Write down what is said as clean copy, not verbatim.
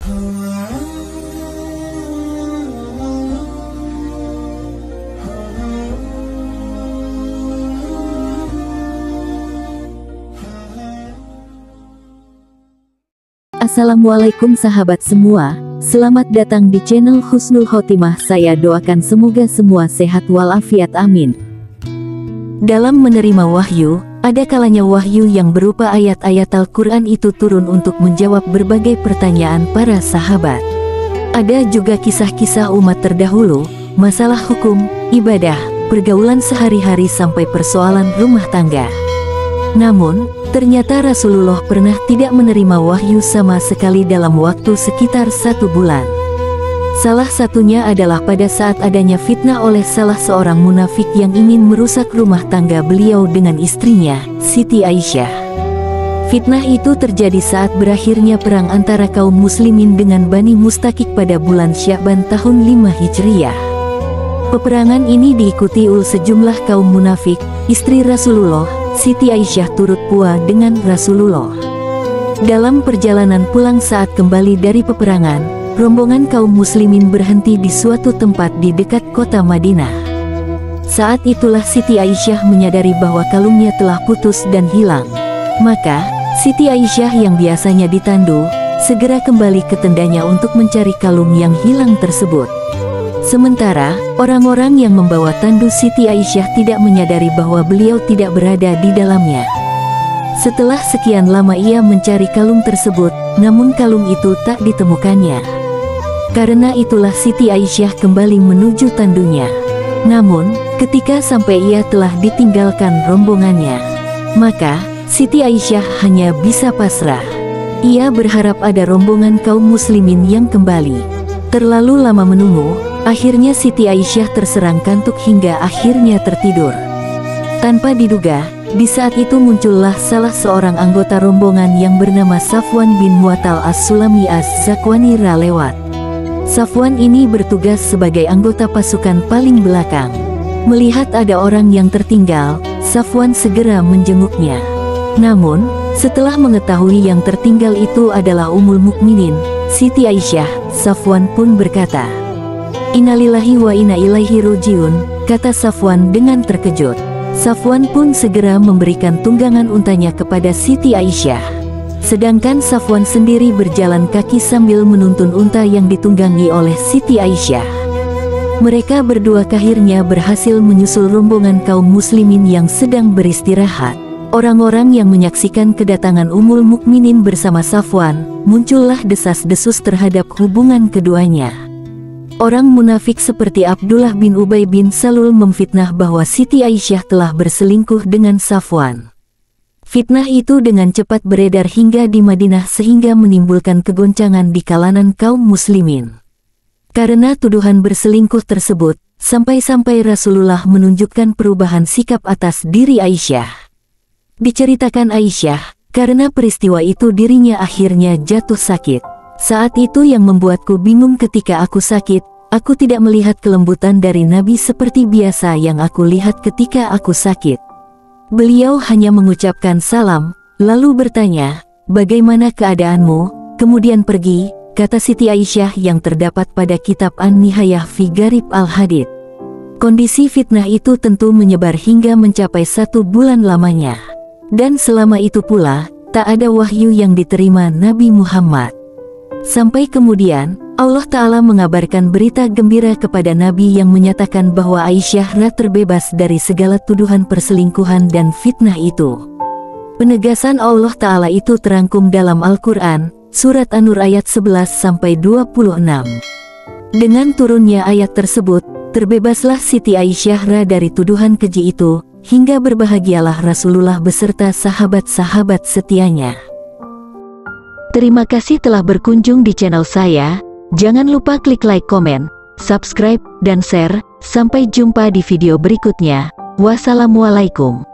Assalamualaikum sahabat semua, selamat datang di channel Husnul Khotimah. Saya doakan semoga semua sehat walafiat, amin. Dalam menerima wahyu, ada kalanya wahyu yang berupa ayat-ayat Al-Quran itu turun untuk menjawab berbagai pertanyaan para sahabat. Ada juga kisah-kisah umat terdahulu, masalah hukum, ibadah, pergaulan sehari-hari sampai persoalan rumah tangga. Namun, ternyata Rasulullah pernah tidak menerima wahyu sama sekali dalam waktu sekitar 1 bulan. Salah satunya adalah pada saat adanya fitnah oleh salah seorang munafik yang ingin merusak rumah tangga beliau dengan istrinya, Siti Aisyah. Fitnah itu terjadi saat berakhirnya perang antara kaum muslimin dengan Bani Mustaqik pada bulan Sya'ban tahun 5 Hijriyah. Peperangan ini diikuti oleh sejumlah kaum munafik. Istri Rasulullah, Siti Aisyah, turut pula dengan Rasulullah. Dalam perjalanan pulang saat kembali dari peperangan, rombongan kaum muslimin berhenti di suatu tempat di dekat kota Madinah. Saat itulah Siti Aisyah menyadari bahwa kalungnya telah putus dan hilang. Maka, Siti Aisyah yang biasanya ditandu, segera kembali ke tendanya untuk mencari kalung yang hilang tersebut. Sementara, orang-orang yang membawa tandu Siti Aisyah tidak menyadari bahwa beliau tidak berada di dalamnya. Setelah sekian lama ia mencari kalung tersebut, namun kalung itu tak ditemukannya. Karena itulah Siti Aisyah kembali menuju tandunya. Namun, ketika sampai ia telah ditinggalkan rombongannya, maka Siti Aisyah hanya bisa pasrah. Ia berharap ada rombongan kaum muslimin yang kembali. Terlalu lama menunggu. Akhirnya Siti Aisyah terserang kantuk hingga akhirnya tertidur. Tanpa diduga, di saat itu muncullah salah seorang anggota rombongan yang bernama Safwan bin Mu'attal As-Sulami Az-Zakwani lewat. Safwan ini bertugas sebagai anggota pasukan paling belakang. Melihat ada orang yang tertinggal, Safwan segera menjenguknya. Namun, setelah mengetahui yang tertinggal itu adalah Ummul Mukminin, Siti Aisyah, Safwan pun berkata, "Innalillahi wa inna ilaihi raji'un," kata Safwan dengan terkejut. Safwan pun segera memberikan tunggangan untanya kepada Siti Aisyah. Sedangkan Safwan sendiri berjalan kaki sambil menuntun unta yang ditunggangi oleh Siti Aisyah. Mereka berdua akhirnya berhasil menyusul rombongan kaum muslimin yang sedang beristirahat. Orang-orang yang menyaksikan kedatangan Ummul Mukminin bersama Safwan, muncullah desas-desus terhadap hubungan keduanya. Orang munafik seperti Abdullah bin Ubay bin Salul memfitnah bahwa Siti Aisyah telah berselingkuh dengan Safwan. Fitnah itu dengan cepat beredar hingga di Madinah sehingga menimbulkan kegoncangan di kalangan kaum muslimin. Karena tuduhan berselingkuh tersebut, sampai-sampai Rasulullah menunjukkan perubahan sikap atas diri Aisyah. Diceritakan Aisyah, karena peristiwa itu dirinya akhirnya jatuh sakit. Saat itu yang membuatku bingung ketika aku sakit, aku tidak melihat kelembutan dari Nabi seperti biasa yang aku lihat ketika aku sakit. Beliau hanya mengucapkan salam, lalu bertanya, "Bagaimana keadaanmu?" Kemudian pergi, kata Siti Aisyah yang terdapat pada kitab An-Nihayah fi Gharib Al-Hadith. Kondisi fitnah itu tentu menyebar hingga mencapai 1 bulan lamanya. Dan selama itu pula, tak ada wahyu yang diterima Nabi Muhammad. Sampai kemudian, Allah Ta'ala mengabarkan berita gembira kepada Nabi yang menyatakan bahwa Aisyah terbebas dari segala tuduhan perselingkuhan dan fitnah itu. Penegasan Allah Ta'ala itu terangkum dalam Al-Quran, Surat An-Nur ayat 11-26. Dengan turunnya ayat tersebut, terbebaslah Siti Aisyah dari tuduhan keji itu, hingga berbahagialah Rasulullah beserta sahabat-sahabat setianya. Terima kasih telah berkunjung di channel saya. Jangan lupa klik like, komen, subscribe, dan share. Sampai jumpa di video berikutnya. Wassalamualaikum.